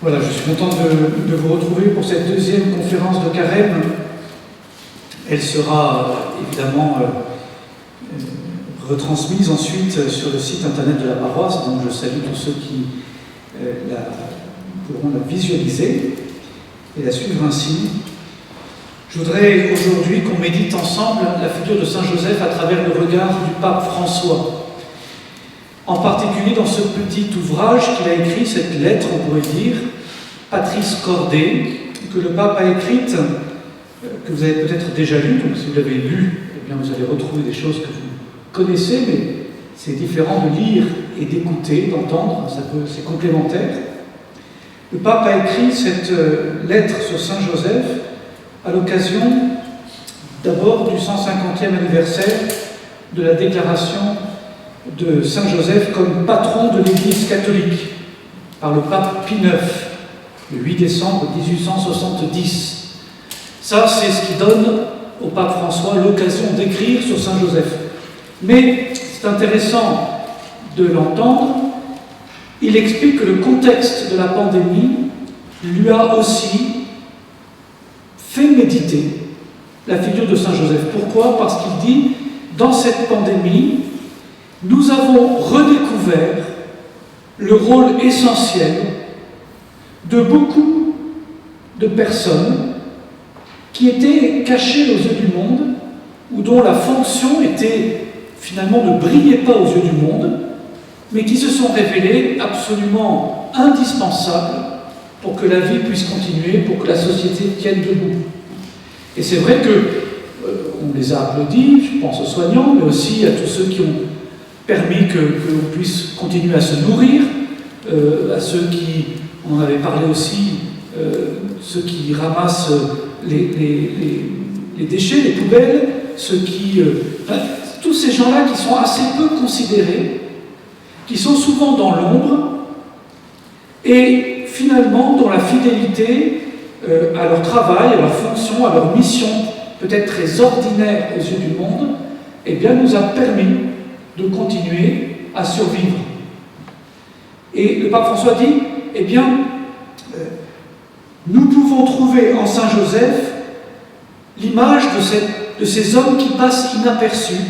Voilà, je suis content de vous retrouver pour cette deuxième conférence de Carême. Elle sera évidemment retransmise ensuite sur le site internet de la paroisse, donc je salue tous ceux qui pourront la visualiser et la suivre ainsi. Je voudrais aujourd'hui qu'on médite ensemble la figure de Saint Joseph à travers le regard du pape François. En particulier dans ce petit ouvrage qu'il a écrit, cette lettre, on pourrait dire, Patris Corde, que le pape a écrite, que vous avez peut-être déjà lu, donc si vous l'avez lu, eh bien vous allez retrouver des choses que vous connaissez, mais c'est différent de lire et d'écouter, d'entendre, c'est complémentaire. Le pape a écrit cette lettre sur Saint Joseph à l'occasion d'abord du 150e anniversaire de la déclaration de Saint Joseph comme patron de l'Église catholique par le pape Pie IX, le 8 décembre 1870. Ça, c'est ce qui donne au pape François l'occasion d'écrire sur Saint Joseph. Mais c'est intéressant de l'entendre. Il explique que le contexte de la pandémie lui a aussi fait méditer la figure de Saint Joseph. Pourquoi ? Parce qu'il dit, dans cette pandémie, nous avons redécouvert le rôle essentiel de beaucoup de personnes qui étaient cachées aux yeux du monde, ou dont la fonction était finalement ne brillait pas aux yeux du monde, mais qui se sont révélées absolument indispensables pour que la vie puisse continuer, pour que la société tienne debout. Et c'est vrai qu'on les a applaudis, je pense aux soignants, mais aussi à tous ceux qui ont permis que l'on puisse continuer à se nourrir, à ceux qui, on en avait parlé aussi, ceux qui ramassent les déchets, les poubelles, ceux qui... tous ces gens-là qui sont assez peu considérés, qui sont souvent dans l'ombre, et finalement dont la fidélité à leur travail, à leur fonction, à leur mission, peut-être très ordinaire aux yeux du monde, eh bien nous a permis de continuer à survivre. Et le pape François dit, eh bien, nous pouvons trouver en Saint Joseph l'image de ces hommes qui passent inaperçus,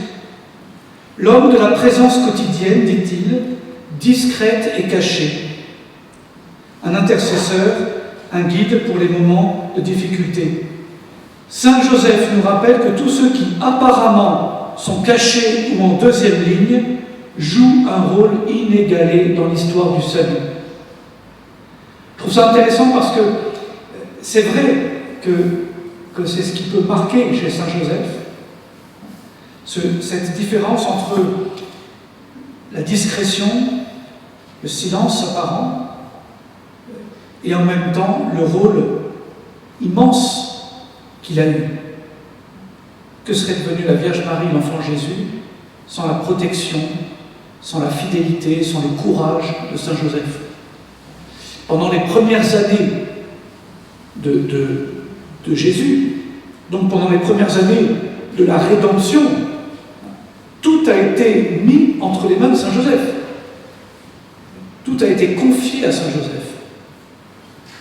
l'homme de la présence quotidienne, dit-il, discrète et cachée, un intercesseur, un guide pour les moments de difficulté. Saint Joseph nous rappelle que tous ceux qui apparemment sont cachés ou en deuxième ligne jouent un rôle inégalé dans l'histoire du salut. Je trouve ça intéressant parce que c'est vrai que c'est ce qui peut marquer chez Saint Joseph, cette différence entre la discrétion, le silence apparent, et en même temps le rôle immense qu'il a eu. Que serait devenue la Vierge Marie, l'enfant Jésus, sans la protection, sans la fidélité, sans le courage de Saint Joseph ? Pendant les premières années de Jésus, donc pendant les premières années de la rédemption, tout a été mis entre les mains de Saint Joseph. Tout a été confié à Saint Joseph.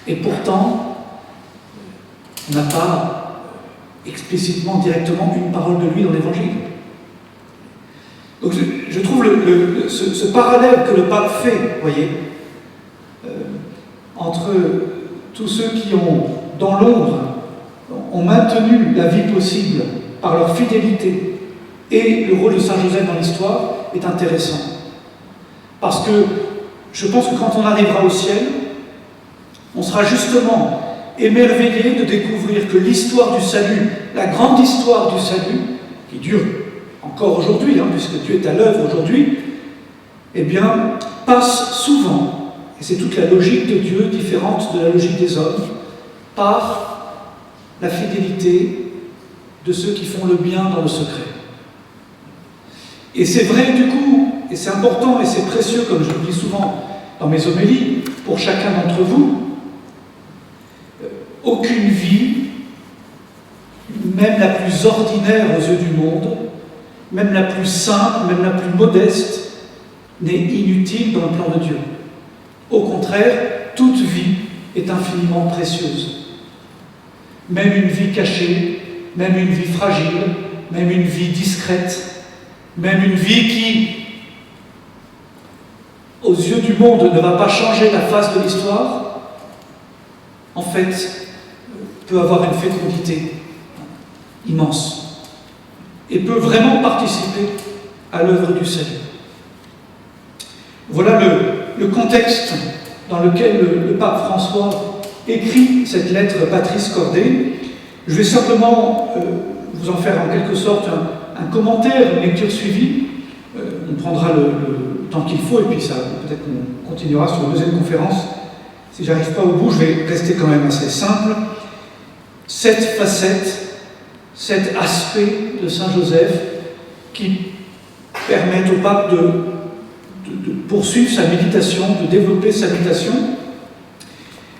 Et pourtant, on n'a pas explicitement, directement, une parole de lui dans l'Évangile. Donc je trouve ce parallèle que le pape fait, voyez, entre tous ceux qui ont, dans l'ombre, ont maintenu la vie possible par leur fidélité et le rôle de Saint Joseph dans l'histoire est intéressant. Parce que je pense que quand on arrivera au ciel, on sera justement émerveillé de découvrir que l'histoire du salut, la grande histoire du salut, qui dure encore aujourd'hui, puisque Dieu est à l'œuvre aujourd'hui, eh bien, passe souvent, et c'est toute la logique de Dieu différente de la logique des hommes, par la fidélité de ceux qui font le bien dans le secret. Et c'est vrai du coup, et c'est important et c'est précieux, comme je le dis souvent dans mes homélies, pour chacun d'entre vous, aucune vie, même la plus ordinaire aux yeux du monde, même la plus simple, même la plus modeste, n'est inutile dans le plan de Dieu. Au contraire, toute vie est infiniment précieuse. Même une vie cachée, même une vie fragile, même une vie discrète, même une vie qui, aux yeux du monde, ne va pas changer la face de l'histoire, en fait, peut avoir une fécondité immense et peut vraiment participer à l'œuvre du salut. Voilà le contexte dans lequel le pape François écrit cette lettre Patris Cordé. Je vais simplement vous en faire en quelque sorte un commentaire, une lecture suivie. On prendra le temps qu'il faut et puis ça, peut-être qu'on continuera sur une deuxième conférence. Si j'arrive pas au bout, je vais rester quand même assez simple. Cette facette, cet aspect de Saint Joseph qui permettent au pape de poursuivre sa méditation, de développer sa méditation.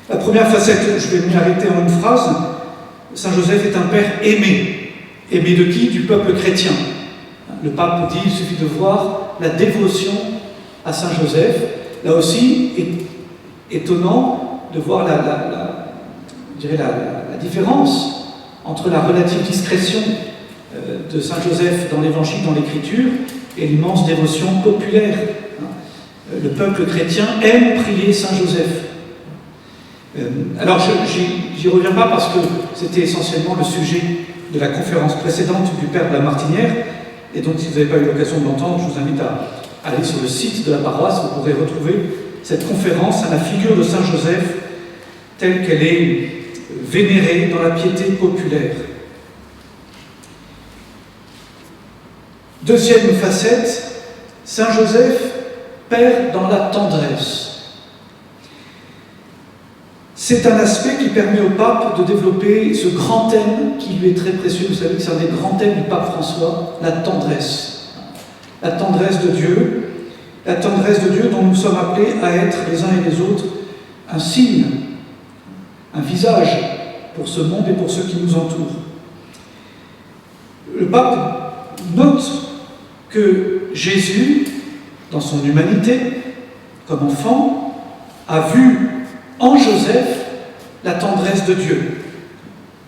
La première facette, je vais m'y arrêter en une phrase. Saint Joseph est un père aimé. Aimé de qui? Du peuple chrétien. Le pape dit, il suffit de voir la dévotion à Saint Joseph. Là aussi, étonnant de voir la différence entre la relative discrétion de Saint Joseph dans l'Évangile, dans l'Écriture, et l'immense dévotion populaire. Le peuple chrétien aime prier Saint Joseph. Alors, j'y reviens pas parce que c'était essentiellement le sujet de la conférence précédente du Père de la Martinière, et donc si vous n'avez pas eu l'occasion de l'entendre, je vous invite à aller sur le site de la paroisse, vous pourrez retrouver cette conférence à la figure de Saint Joseph telle qu'elle est vénérée dans la piété populaire. Deuxième facette, Saint Joseph, père dans la tendresse. C'est un aspect qui permet au pape de développer ce grand thème qui lui est très précieux. Vous savez que c'est un des grands thèmes du pape François, la tendresse. La tendresse de Dieu. La tendresse de Dieu dont nous sommes appelés à être les uns et les autres un signe, un visage pour ce monde et pour ceux qui nous entourent. Le pape note que Jésus, dans son humanité, comme enfant, a vu en Joseph la tendresse de Dieu.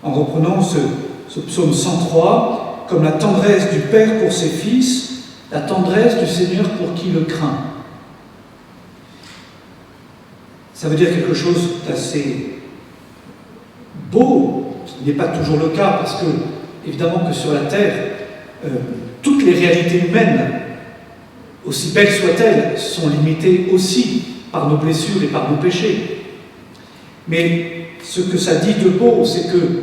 En reprenant ce psaume 103, comme la tendresse du Père pour ses fils, la tendresse du Seigneur pour qui le craint. Ça veut dire quelque chose d'assez beau, ce n'est pas toujours le cas, parce que, évidemment, que sur la terre, toutes les réalités humaines, aussi belles soient-elles, sont limitées aussi par nos blessures et par nos péchés. Mais ce que ça dit de beau, c'est que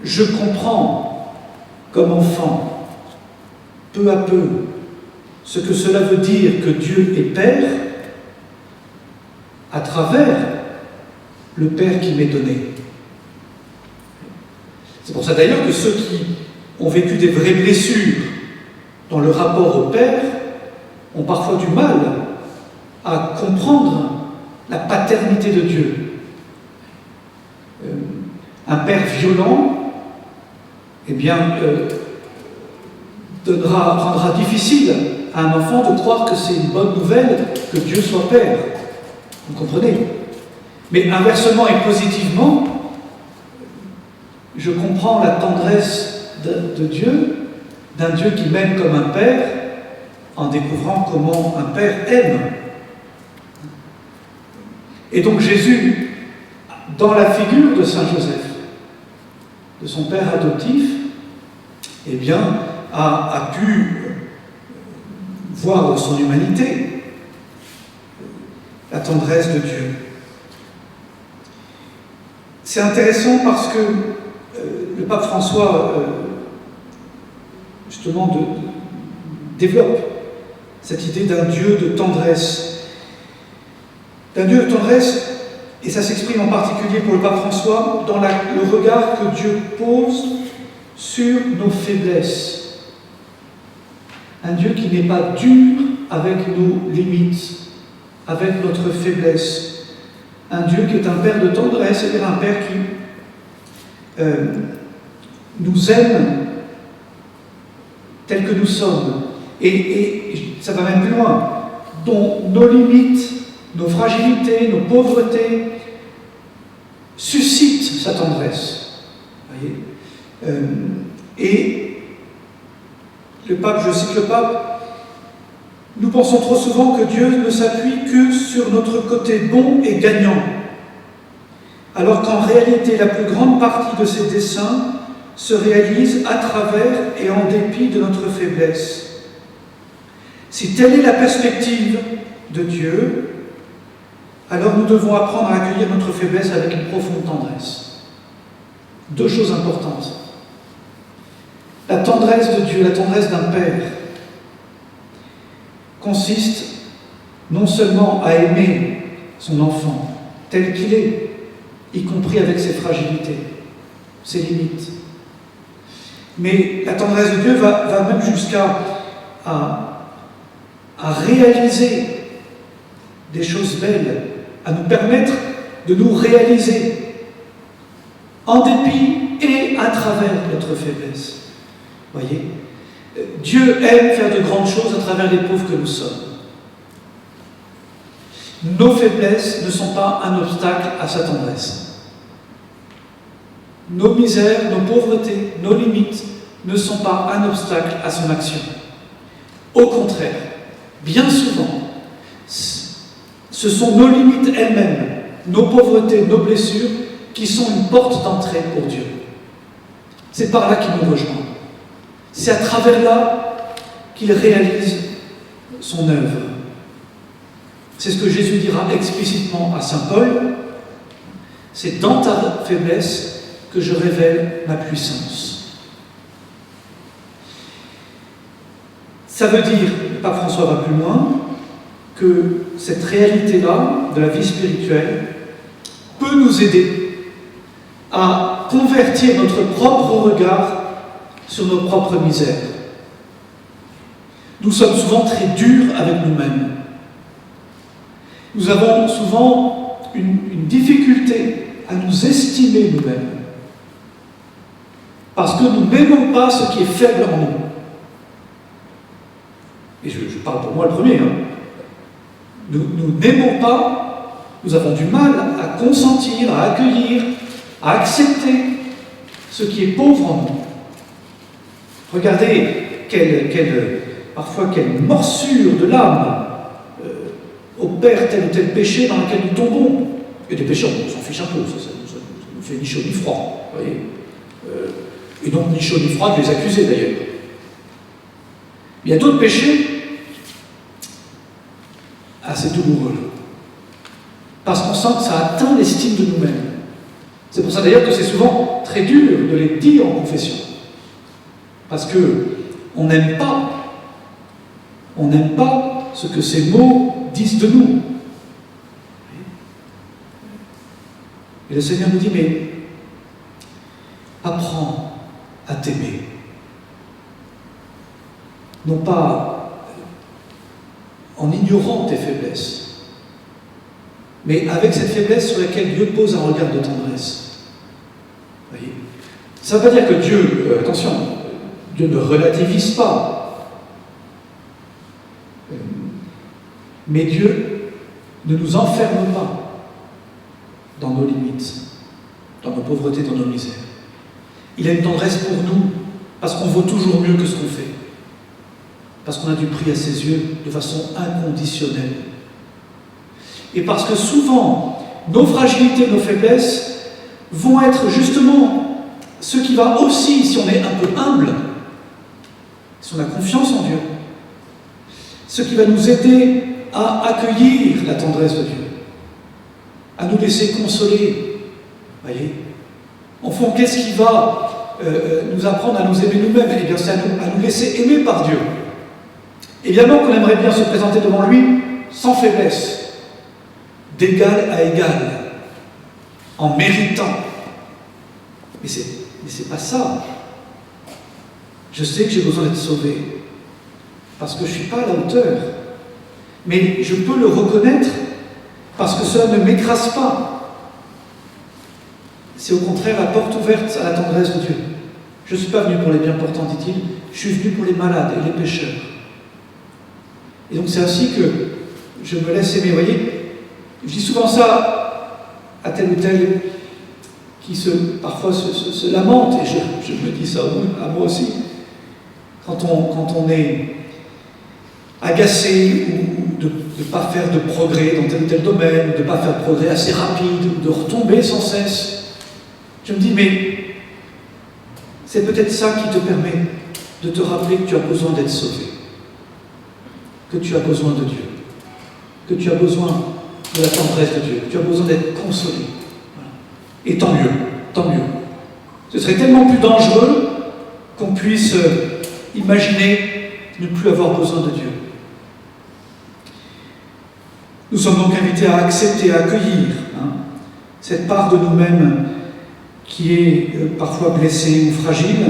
je comprends, comme enfant, peu à peu, ce que cela veut dire que Dieu est Père à travers le Père qui m'est donné. C'est pour ça d'ailleurs que ceux qui ont vécu des vraies blessures dans le rapport au Père ont parfois du mal à comprendre la paternité de Dieu. Un père violent, eh bien, rendra difficile à un enfant de croire que c'est une bonne nouvelle que Dieu soit Père. Vous comprenez? Mais inversement et positivement, je comprends la tendresse de Dieu, d'un Dieu qui m'aime comme un Père, en découvrant comment un Père aime. Et donc Jésus, dans la figure de Saint Joseph, de son père adoptif, eh bien, a pu voir dans son humanité la tendresse de Dieu. C'est intéressant parce que le pape François, justement, développe cette idée d'un Dieu de tendresse. D'un Dieu de tendresse. Et ça s'exprime en particulier pour le pape François dans le regard que Dieu pose sur nos faiblesses. Un Dieu qui n'est pas dur avec nos limites, avec notre faiblesse. Un Dieu qui est un Père de tendresse, c'est-à-dire un Père qui nous aime tels que nous sommes. Et ça va même plus loin, dont nos limites, nos fragilités, nos pauvretés suscite sa tendresse. Voyez, et le pape, je cite le pape, nous pensons trop souvent que Dieu ne s'appuie que sur notre côté bon et gagnant, alors qu'en réalité la plus grande partie de ses desseins se réalise à travers et en dépit de notre faiblesse. Si telle est la perspective de Dieu, alors nous devons apprendre à accueillir notre faiblesse avec une profonde tendresse. Deux choses importantes. La tendresse de Dieu, la tendresse d'un père, consiste non seulement à aimer son enfant tel qu'il est, y compris avec ses fragilités, ses limites, mais la tendresse de Dieu va même jusqu'à réaliser des choses belles, à nous permettre de nous réaliser en dépit et à travers notre faiblesse. Voyez, Dieu aime faire de grandes choses à travers les pauvres que nous sommes. Nos faiblesses ne sont pas un obstacle à sa tendresse. Nos misères, nos pauvretés, nos limites ne sont pas un obstacle à son action. Au contraire, bien souvent, ce sont nos limites elles-mêmes, nos pauvretés, nos blessures, qui sont une porte d'entrée pour Dieu. C'est par là qu'il nous rejoint. C'est à travers là qu'il réalise son œuvre. C'est ce que Jésus dira explicitement à saint Paul. C'est dans ta faiblesse que je révèle ma puissance. Ça veut dire, le pape François va plus loin, que cette réalité-là de la vie spirituelle peut nous aider à convertir notre propre regard sur nos propres misères. Nous sommes souvent très durs avec nous-mêmes. Nous avons souvent une difficulté à nous estimer nous-mêmes. Parce que nous n'aimons pas ce qui est faible en nous. Et je parle pour moi le premier. Nous n'aimons pas, nous avons du mal à consentir, à accueillir, à accepter ce qui est pauvre en nous. Regardez parfois quelle morsure de l'âme opère tel ou tel péché dans lequel nous tombons. Et des péchés, on s'en fiche un peu, ça nous fait ni chaud ni froid. Voyez, et donc ni chaud ni froid de les accuser d'ailleurs. Il y a d'autres péchés assez douloureux, parce qu'on sent que ça atteint l'estime de nous-mêmes. C'est pour ça d'ailleurs que c'est souvent très dur de les dire en confession. Parce qu'on n'aime pas ce que ces mots disent de nous. Et le Seigneur nous dit, mais apprends à t'aimer. Non pas en ignorant tes faiblesses, mais avec cette faiblesse sur laquelle Dieu pose un regard de tendresse. Voyez, ça ne veut pas dire que Dieu, attention, Dieu ne relativise pas. Mais Dieu ne nous enferme pas dans nos limites, dans nos pauvretés, dans nos misères. Il a une tendresse pour nous, parce qu'on vaut toujours mieux que ce qu'on fait. Parce qu'on a du prix à ses yeux de façon inconditionnelle. Et parce que souvent, nos fragilités, nos faiblesses vont être justement ce qui va aussi, si on est un peu humble, si on a confiance en Dieu, ce qui va nous aider à accueillir la tendresse de Dieu, à nous laisser consoler. Voyez, en fond, qu'est-ce qui va nous apprendre à nous aimer nous-mêmes? Eh bien, c'est à nous laisser aimer par Dieu. Évidemment qu'on aimerait bien se présenter devant lui sans faiblesse, d'égal à égal, en méritant. Mais c'est pas ça. Je sais que j'ai besoin d'être sauvé, parce que je ne suis pas à la hauteur. Mais je peux le reconnaître, parce que cela ne m'écrase pas. C'est au contraire la porte ouverte à la tendresse de Dieu. Je ne suis pas venu pour les bien portants, dit-il, je suis venu pour les malades et les pécheurs. Et donc c'est ainsi que je me laisse aimer. Vous voyez, je dis souvent ça à tel ou tel parfois se lamentent, et je me dis ça à moi aussi, quand on est agacé ou de ne pas faire de progrès dans tel ou tel domaine, de ne pas faire de progrès assez rapide, de retomber sans cesse. Je me dis, mais c'est peut-être ça qui te permet de te rappeler que tu as besoin d'être sauvé, que tu as besoin de Dieu, que tu as besoin de la tendresse de Dieu, que tu as besoin d'être consolé. Voilà. Et tant mieux, tant mieux. Ce serait tellement plus dangereux qu'on puisse imaginer ne plus avoir besoin de Dieu. Nous sommes donc invités à accepter, à accueillir cette part de nous-mêmes qui est parfois blessée ou fragile,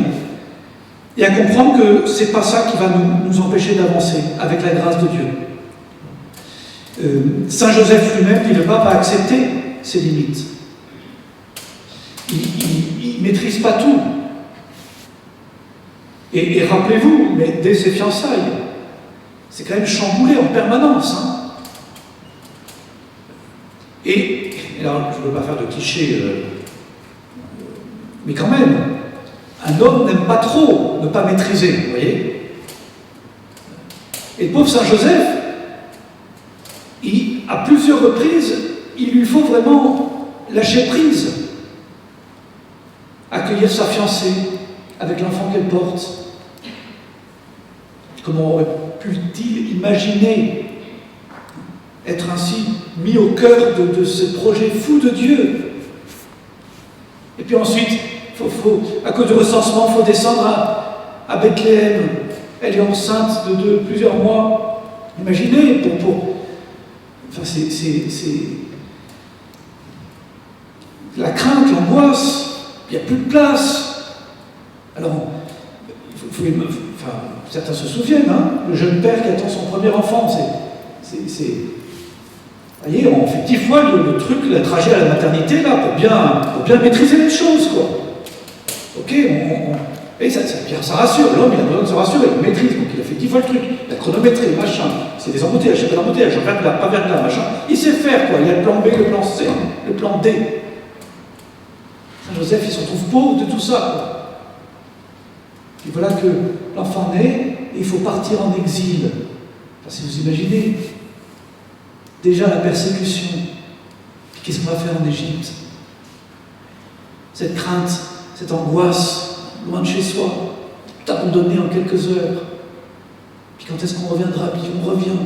et à comprendre que ce n'est pas ça qui va nous empêcher d'avancer avec la grâce de Dieu. Saint Joseph lui-même, dit le pape, a accepté ses limites. Il ne maîtrise pas tout. Et rappelez-vous, mais dès ses fiançailles, c'est quand même chamboulé en permanence. Et alors, je ne veux pas faire de clichés, mais quand même, un homme n'aime pas trop ne pas maîtriser, vous voyez. Et le pauvre Saint Joseph, à plusieurs reprises, il lui faut vraiment lâcher prise, accueillir sa fiancée avec l'enfant qu'elle porte. Comment aurait pu-t-il imaginer être ainsi mis au cœur de ce projet fou de Dieu? Et puis ensuite, à cause du recensement, il faut descendre à Bethléem. Elle est enceinte de plusieurs mois. Imaginez, enfin, c'est la crainte, l'angoisse, il n'y a plus de place. Alors, certains se souviennent, le jeune père qui attend son premier enfant, vous voyez, on fait 10 fois le truc, le trajet à la maternité, là, pour bien maîtriser les choses, quoi. Ok, et ça rassure, l'homme, il a besoin de se rassurer, il maîtrise, donc il a fait 10 fois le truc, la chronométrie, machin, c'est des embouteillages, c'est pas d'embouteillages, verglas, pas verglas, machin, il sait faire, quoi, il y a le plan B, le plan C, le plan D. Saint Joseph, il se retrouve pauvre de tout ça, quoi. Et voilà que l'enfant naît, et il faut partir en exil. Enfin, si vous imaginez, déjà la persécution, qu'est-ce qu'on va faire en Égypte? Cette crainte, cette angoisse, loin de chez soi, tout abandonné en quelques heures. Puis quand est-ce qu'on reviendra? Puis on revient.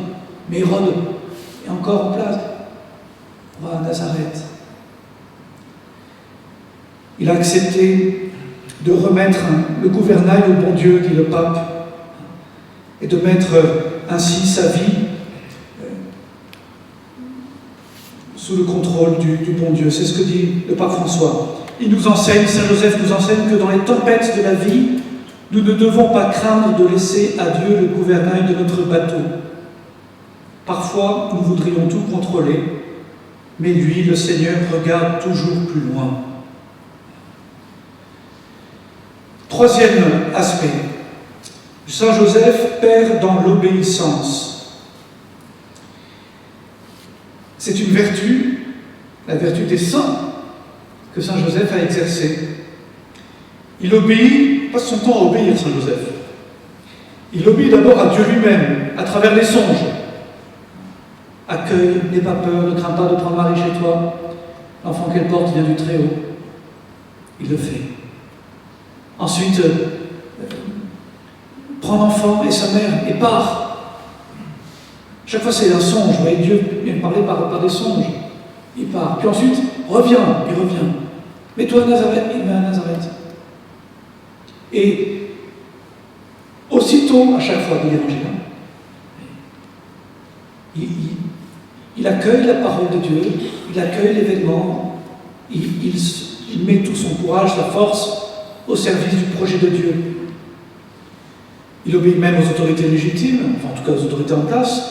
Mais Hérode est encore en place. On va à Nazareth. Il a accepté de remettre le gouvernail au bon Dieu, dit le pape, et de mettre ainsi sa vie sous le contrôle du bon Dieu. C'est ce que dit le pape François. Il nous enseigne, Saint Joseph nous enseigne que dans les tempêtes de la vie, nous ne devons pas craindre de laisser à Dieu le gouvernail de notre bateau. Parfois, nous voudrions tout contrôler, mais lui, le Seigneur, regarde toujours plus loin. Troisième aspect, Saint Joseph perd dans l'obéissance. C'est une vertu, la vertu des saints, que Saint Joseph a exercée. Il obéit, passe son temps à obéir, Saint Joseph. Il obéit d'abord à Dieu lui-même, à travers les songes. Accueille, n'aie pas peur, ne crains pas de prendre Marie chez toi. L'enfant qu'elle porte vient du Très-Haut. Il le fait. Ensuite, prend l'enfant et sa mère et part. Chaque fois, c'est un songe. Vous voyez, Dieu vient parler par des songes. Il part. Puis ensuite, il revient. Mets-toi à Nazareth. Il met à Nazareth. Et aussitôt, à chaque fois, dit l'Évangile, il accueille la parole de Dieu, il accueille l'événement, il met tout son courage, sa force au service du projet de Dieu. Il obéit même aux autorités légitimes, enfin en tout cas aux autorités en place.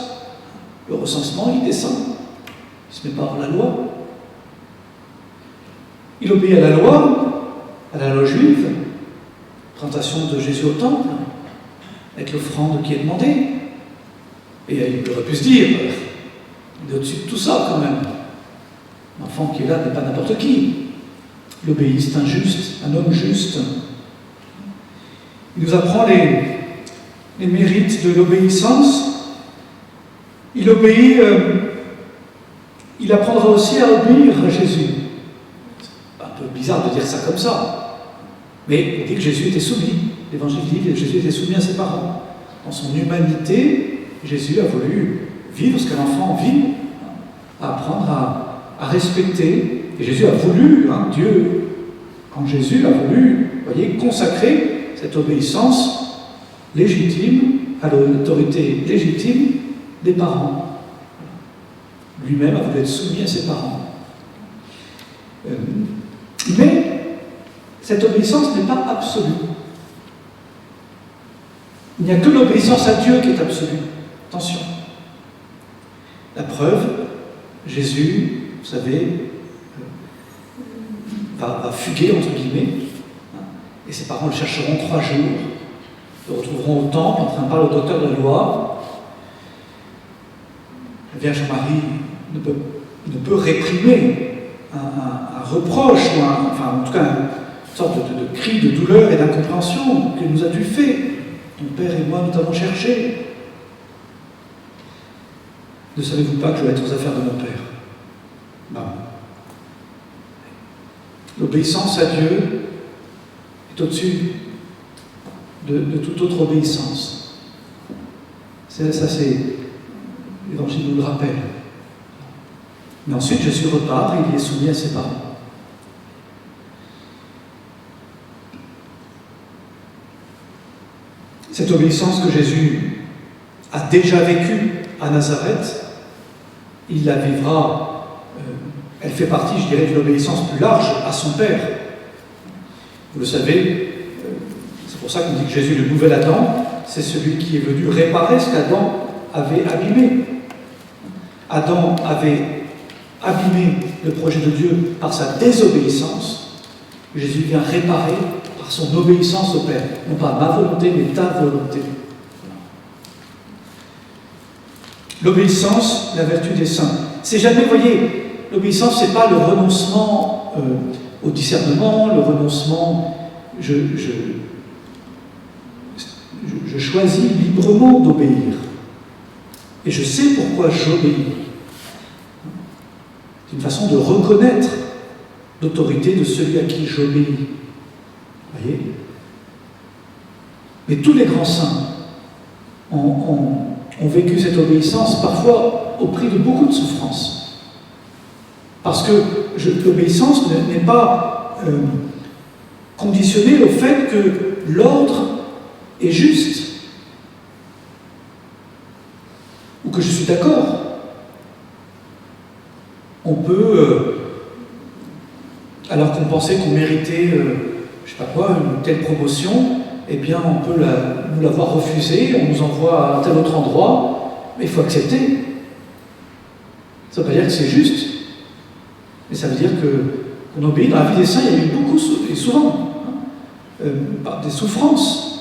Le recensement, il descend, il se met par la loi. Il obéit à la loi juive, présentation de Jésus au temple, avec l'offrande qui est demandée. Et il aurait pu se dire, il est au-dessus de tout ça quand même. L'enfant qui est là n'est pas n'importe qui. Il obéit, c'est un juste, un homme juste. Il nous apprend les mérites de l'obéissance. Il obéit, il apprendra aussi à obéir à Jésus. C'est un peu bizarre de dire ça comme ça, mais on dit que Jésus était soumis. L'Évangile dit que Jésus était soumis à ses parents. Dans son humanité, Jésus a voulu vivre ce qu'un enfant vit, apprendre à respecter. Et Jésus a voulu, Dieu, quand Jésus a voulu, consacrer cette obéissance légitime à l'autorité légitime des parents. Lui-même a voulu être soumis à ses parents. Mais cette obéissance n'est pas absolue. Il n'y a que l'obéissance à Dieu qui est absolue. Attention. La preuve, Jésus, vous savez, va fuguer, entre guillemets, et ses parents le chercheront 3 jours, le retrouveront au temple en train de parler au docteur de la loi. La Vierge Marie ne peut réprimer un reproche, en tout cas une sorte de cri de douleur et d'incompréhension que nous as-tu fait. Ton père et moi, nous t'avons cherché. Ne savez-vous pas que je dois être aux affaires de mon père? L'obéissance à Dieu est au-dessus de toute autre obéissance. Ça, c'est l'Évangile nous le rappelle. Mais ensuite, Jésus repart et il est soumis à ses parents. Cette obéissance que Jésus a déjà vécue à Nazareth, il la vivra, elle fait partie, je dirais, d'une obéissance plus large à son Père. Vous le savez, c'est pour ça qu'on dit que Jésus, le nouvel Adam, c'est celui qui est venu réparer ce qu'Adam avait abîmé. Adam avait abîmé le projet de Dieu par sa désobéissance. Jésus vient réparer par son obéissance au Père. Non pas ma volonté, mais ta volonté. L'obéissance, la vertu des saints. C'est jamais, vous voyez, l'obéissance, c'est pas le renoncement au discernement, le renoncement. Je choisis librement d'obéir. Et je sais pourquoi j'obéis. C'est une façon de reconnaître l'autorité de celui à qui j'obéis. Vous voyez? Mais tous les grands saints ont vécu cette obéissance, parfois au prix de beaucoup de souffrances. Parce que l'obéissance n'est pas conditionnée au fait que l'ordre est juste, ou que je suis d'accord. On peut, alors qu'on pensait qu'on méritait, je ne sais pas quoi, une telle promotion, eh bien on peut nous l'avoir refusée, on nous envoie à tel autre endroit, mais il faut accepter. Ça ne veut pas dire que c'est juste, mais ça veut dire qu'on obéit. Dans la vie des saints, il y a eu beaucoup, et souvent, des souffrances,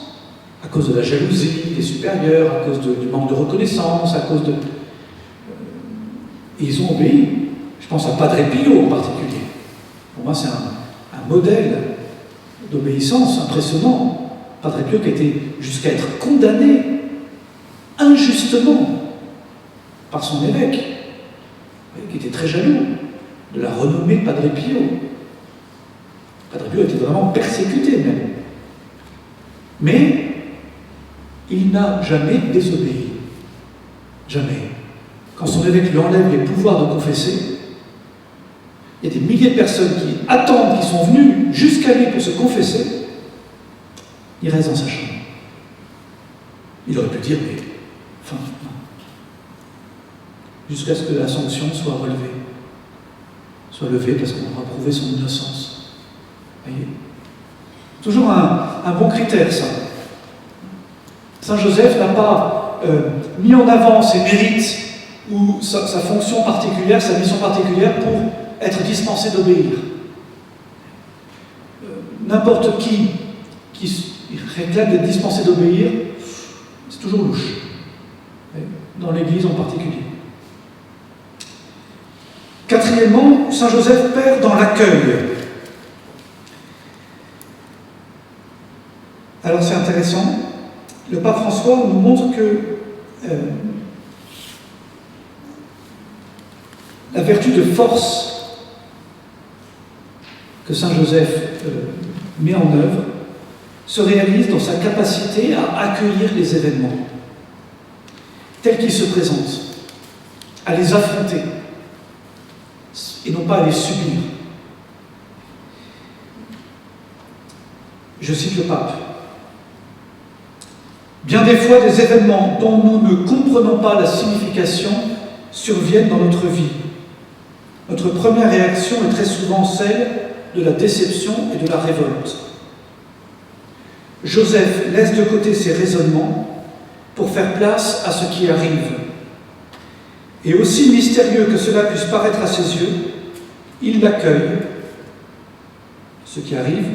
à cause de la jalousie des supérieurs, à cause du manque de reconnaissance, à cause de... Et ils ont obéi. Je pense à Padre Pio en particulier. Pour moi, c'est un modèle d'obéissance impressionnant. Padre Pio qui a été jusqu'à être condamné injustement par son évêque, qui était très jaloux de la renommée de Padre Pio. Padre Pio était vraiment persécuté même. Mais il n'a jamais désobéi. Jamais. Quand son évêque lui enlève les pouvoirs de confesser, il y a des milliers de personnes qui attendent, qui sont venues jusqu'à lui pour se confesser. Il reste dans sa chambre. Il aurait pu dire, mais enfin, non. Jusqu'à ce que la sanction soit relevée. Soit levée parce qu'on aura prouvé son innocence. Voyez ? Toujours un bon critère, ça. Saint Joseph n'a pas mis en avant ses mérites ou sa fonction particulière, sa mission particulière pour être dispensé d'obéir. N'importe qui réclame d'être dispensé d'obéir, c'est toujours louche. Dans l'Église en particulier. Quatrièmement, Saint Joseph perd dans l'accueil. Alors c'est intéressant, le pape François nous montre que la vertu de force que Saint Joseph met en œuvre se réalise dans sa capacité à accueillir les événements tels qu'ils se présentent, à les affronter et non pas à les subir. Je cite le pape. Bien des fois, des événements dont nous ne comprenons pas la signification surviennent dans notre vie. Notre première réaction est très souvent celle de la déception et de la révolte. Joseph laisse de côté ses raisonnements pour faire place à ce qui arrive. Et aussi mystérieux que cela puisse paraître à ses yeux, il l'accueille, ce qui arrive,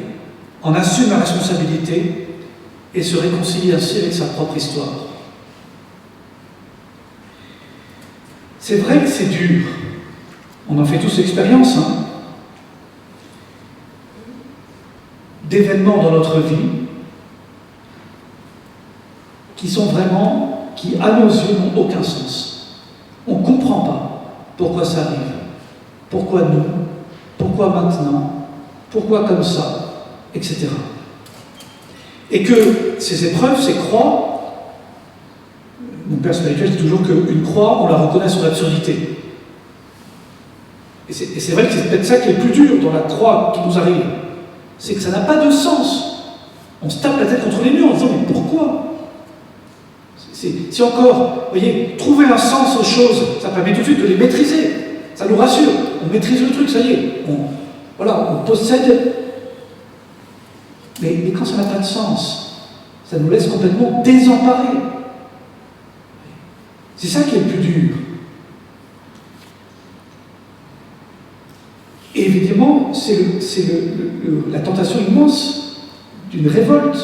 en assume la responsabilité et se réconcilie ainsi avec sa propre histoire. C'est vrai que c'est dur. On en fait tous l'expérience, d'événements dans notre vie qui à nos yeux, n'ont aucun sens. On ne comprend pas pourquoi ça arrive, pourquoi nous, pourquoi maintenant, pourquoi comme ça, etc. Et que ces épreuves, ces croix, mon père spirituel dit toujours qu'une croix, on la reconnaît sur l'absurdité. Et c'est vrai que c'est peut-être ça qui est le plus dur dans la croix qui nous arrive. C'est que ça n'a pas de sens. On se tape la tête contre les murs en disant « mais pourquoi ?» Si encore, vous voyez, trouver un sens aux choses, ça permet tout de suite de les maîtriser. Ça nous rassure. On maîtrise le truc, ça y est. On possède. Mais quand ça n'a pas de sens, ça nous laisse complètement désemparés. C'est ça qui est le plus dur. Et évidemment, c'est la tentation immense d'une révolte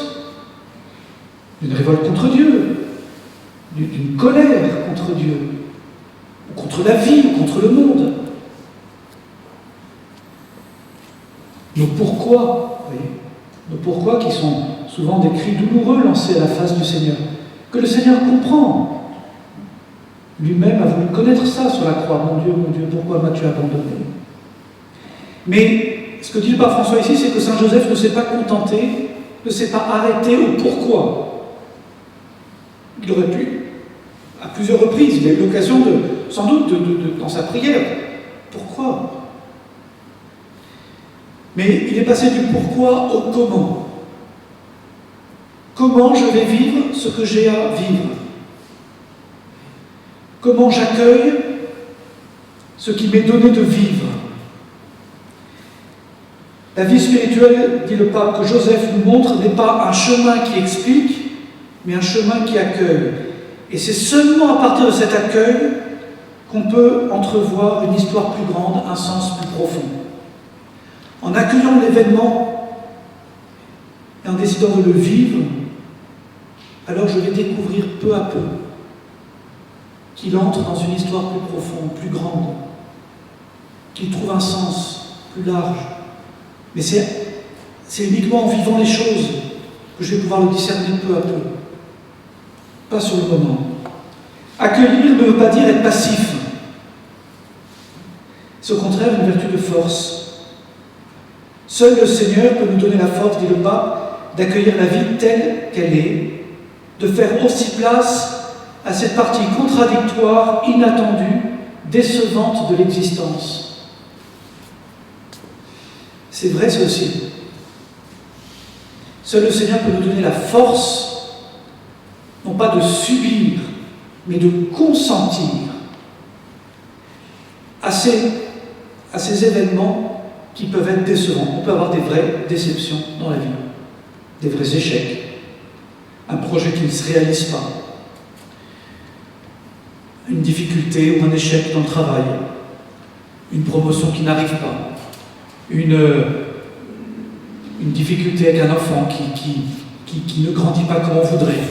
contre Dieu, d'une colère contre Dieu, ou contre la vie, ou contre le monde. Nos pourquoi, nos pourquoi qui sont souvent des cris douloureux lancés à la face du Seigneur, que le Seigneur comprend. Lui-même a voulu connaître ça sur la croix. Mon Dieu, pourquoi m'as-tu abandonné ? Mais ce que dit le pape François ici, c'est que Saint Joseph ne s'est pas contenté, ne s'est pas arrêté au pourquoi. Il aurait pu, à plusieurs reprises, il a eu l'occasion sans doute dans sa prière. Pourquoi ? Mais il est passé du pourquoi au comment. Comment je vais vivre ce que j'ai à vivre ? Comment j'accueille ce qui m'est donné de vivre ? La vie spirituelle, dit le pape, que Joseph nous montre, n'est pas un chemin qui explique, mais un chemin qui accueille. Et c'est seulement à partir de cet accueil qu'on peut entrevoir une histoire plus grande, un sens plus profond. En accueillant l'événement et en décidant de le vivre, alors je vais découvrir peu à peu qu'il entre dans une histoire plus profonde, plus grande, qu'il trouve un sens plus large. Mais c'est uniquement en vivant les choses que je vais pouvoir le discerner peu à peu. Pas sur le moment. Accueillir ne veut pas dire être passif. C'est au contraire une vertu de force. Seul le Seigneur peut nous donner la force, dit le pape, d'accueillir la vie telle qu'elle est, de faire aussi place à cette partie contradictoire, inattendue, décevante de l'existence. C'est vrai, ça aussi. Seul le Seigneur peut nous donner la force, non pas de subir, mais de consentir à ces événements qui peuvent être décevants. On peut avoir des vraies déceptions dans la vie, des vrais échecs, un projet qui ne se réalise pas, une difficulté ou un échec dans le travail, une promotion qui n'arrive pas, une difficulté avec un enfant qui ne grandit pas comme on voudrait,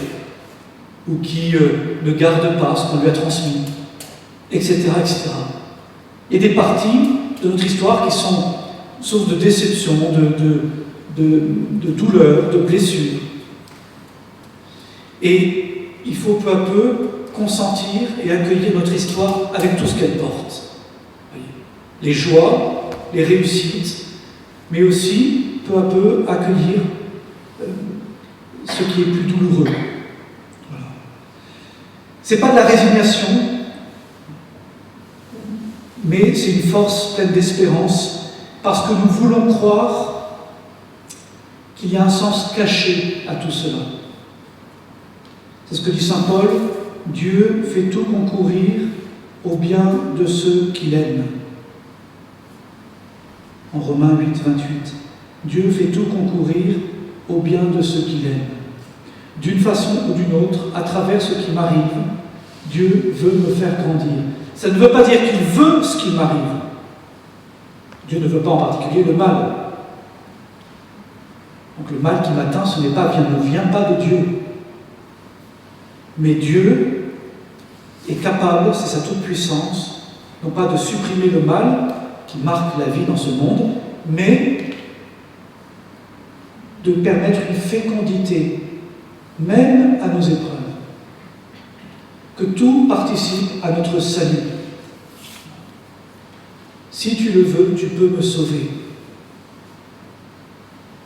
ou qui ne garde pas ce qu'on lui a transmis, etc., etc. Il y a des parties de notre histoire qui sont source de déception, de douleur, de blessure. Et il faut peu à peu consentir et accueillir notre histoire avec tout ce qu'elle porte. Les joies, les réussites, mais aussi peu à peu accueillir ce qui est plus douloureux. Voilà. C'est pas de la résignation, mais c'est une force pleine d'espérance, parce que nous voulons croire qu'il y a un sens caché à tout cela. C'est ce que dit saint Paul, Dieu fait tout concourir au bien de ceux qu'il aime. En Romains 8, 28, Dieu fait tout concourir au bien de ceux qu'il aime. D'une façon ou d'une autre, à travers ce qui m'arrive, Dieu veut me faire grandir. Ça ne veut pas dire qu'il veut ce qui m'arrive. Dieu ne veut pas en particulier le mal. Donc le mal qui m'atteint, ce n'est pas, ne vient pas de Dieu. Mais Dieu est capable, c'est sa toute-puissance, non pas de supprimer le mal qui marque la vie dans ce monde, mais de permettre une fécondité, même à nos épreuves. Que tout participe à notre salut. Si tu le veux, tu peux me sauver.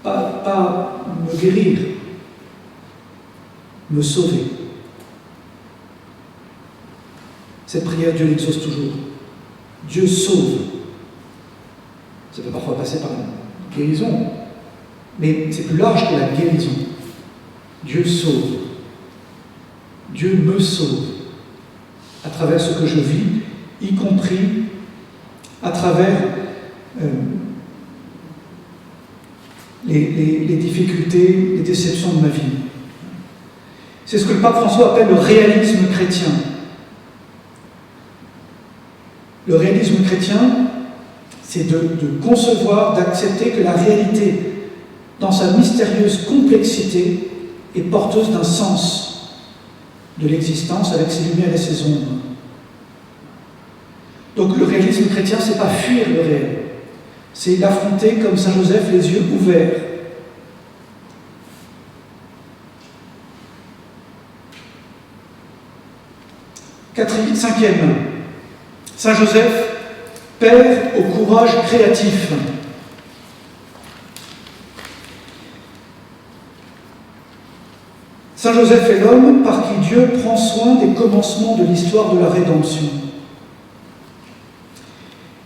Pas me guérir, me sauver. Cette prière, Dieu l'exauce toujours. Dieu sauve. Ça peut parfois passer par une guérison, mais c'est plus large que la guérison. Dieu sauve. Dieu me sauve à travers ce que je vis, y compris à travers les difficultés, les déceptions de ma vie. C'est ce que le pape François appelle le réalisme chrétien. Le réalisme chrétien, c'est de concevoir, d'accepter que la réalité, dans sa mystérieuse complexité, est porteuse d'un sens de l'existence avec ses lumières et ses ombres. Donc le réalisme chrétien, c'est pas fuir le réel, c'est l'affronter comme saint Joseph, les yeux ouverts. Cinquième, saint Joseph, père au courage créatif. Saint Joseph est l'homme par qui Dieu prend soin des commencements de l'histoire de la rédemption.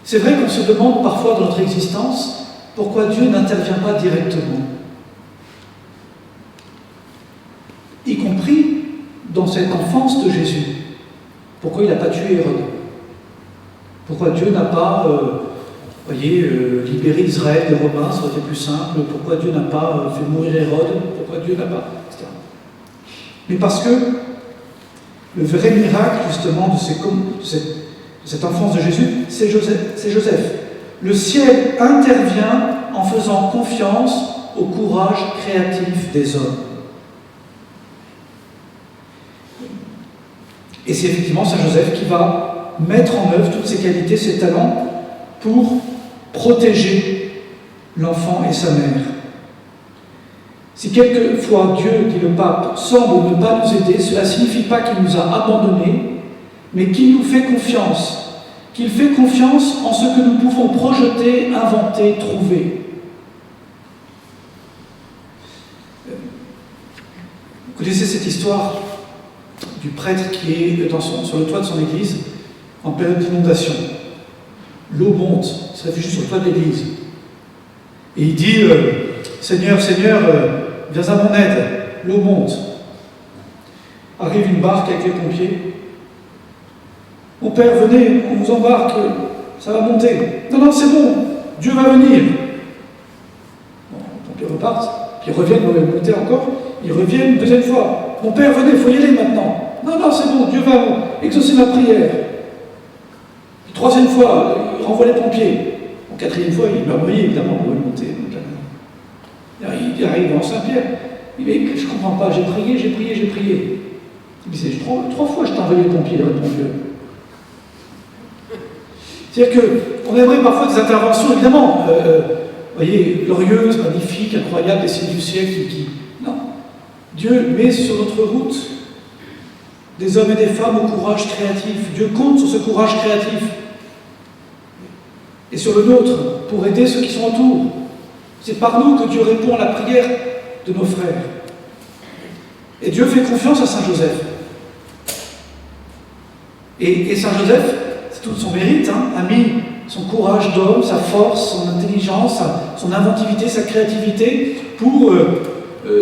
C'est vrai qu'on se demande parfois dans notre existence pourquoi Dieu n'intervient pas directement, y compris dans cette enfance de Jésus. Pourquoi il n'a pas tué Hérode? Pourquoi Dieu n'a pas, libéré Israël des Romains, ça aurait été plus simple. Pourquoi Dieu n'a pas fait mourir Hérode? Pourquoi Dieu n'a pas, etc. Mais parce que le vrai miracle, justement, de cette enfance de Jésus, c'est Joseph. Le ciel intervient en faisant confiance au courage créatif des hommes. Et c'est effectivement Saint Joseph qui va mettre en œuvre toutes ses qualités, ses talents, pour protéger l'enfant et sa mère. Si quelquefois Dieu, dit le pape, semble ne pas nous aider, cela ne signifie pas qu'il nous a abandonnés, mais qu'il nous fait confiance, qu'il fait confiance en ce que nous pouvons projeter, inventer, trouver. Vous connaissez cette histoire du prêtre qui est sur le toit de son église en période d'inondation. L'eau monte, il se réfugie sur le toit de l'église. Et il dit Seigneur, viens à mon aide, l'eau monte. Arrive une barque avec les pompiers. Mon père, venez, on vous embarque, ça va monter. Non, c'est bon, Dieu va venir. Bon, les pompiers repartent, puis ils reviennent, on va monter encore, ils reviennent une deuxième fois. Mon père, venez, il faut y aller maintenant. Non, c'est bon, Dieu va exaucer ma prière. Puis, troisième fois, il renvoie les pompiers. En quatrième fois, il va noyer, évidemment, pour monter. Il arrive en Saint-Pierre. Il dit, je ne comprends pas, j'ai prié. Il dit, c'est trois fois que je t'ai envoyé les pompiers, il répond Dieu. C'est-à-dire qu'on aimerait parfois des interventions, évidemment, glorieuses, magnifiques, incroyables, des signes du ciel qui... Non. Dieu met sur notre route des hommes et des femmes au courage créatif. Dieu compte sur ce courage créatif et sur le nôtre pour aider ceux qui sont autour. C'est par nous que Dieu répond à la prière de nos frères. Et Dieu fait confiance à Saint Joseph. Et Saint Joseph, c'est tout son mérite, a mis son courage d'homme, sa force, son intelligence, son inventivité, sa créativité pour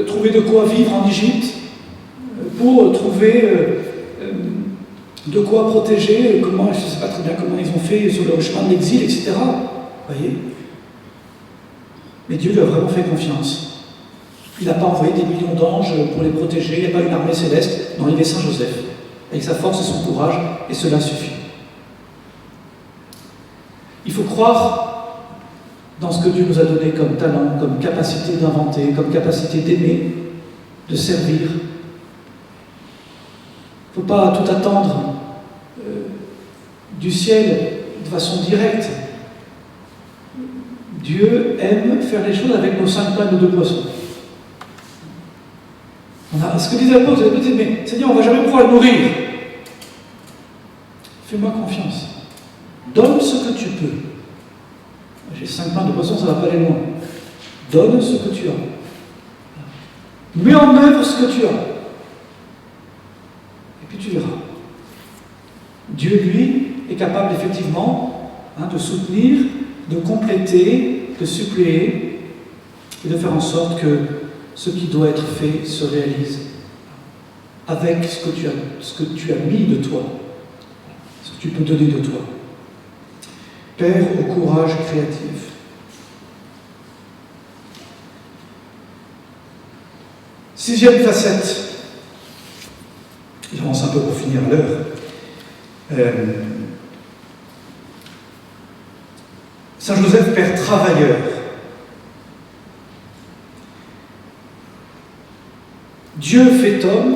trouver de quoi vivre en Égypte, pour trouver de quoi protéger, comment, je ne sais pas très bien comment ils ont fait sur le chemin de l'exil, etc. Vous voyez ? Mais Dieu lui a vraiment fait confiance. Il n'a pas envoyé des millions d'anges pour les protéger, il n'y a pas une armée céleste. Non, il y avait Saint Joseph, avec sa force et son courage, et cela suffit. Il faut croire dans ce que Dieu nous a donné comme talent, comme capacité d'inventer, comme capacité d'aimer, de servir. Il ne faut pas tout attendre du ciel de façon directe. Dieu aime faire les choses avec nos 5 pains et nos 2 poissons. Ce que disait l'apôtre, vous dites, mais Seigneur, on ne va jamais pouvoir le nourrir. Fais-moi confiance. Donne ce que tu peux. J'ai 5 pains de poisson, ça ne va pas aller loin. Donne ce que tu as. Mets en œuvre ce que tu as. Et puis tu verras. Dieu, lui, est capable effectivement de soutenir, de compléter, de suppléer et de faire en sorte que ce qui doit être fait se réalise avec ce que tu as mis de toi, ce que tu peux donner de toi. Père au courage créatif. Sixième facette. J'avance un peu pour finir à l'heure. Saint Joseph, père travailleur. Dieu fait homme.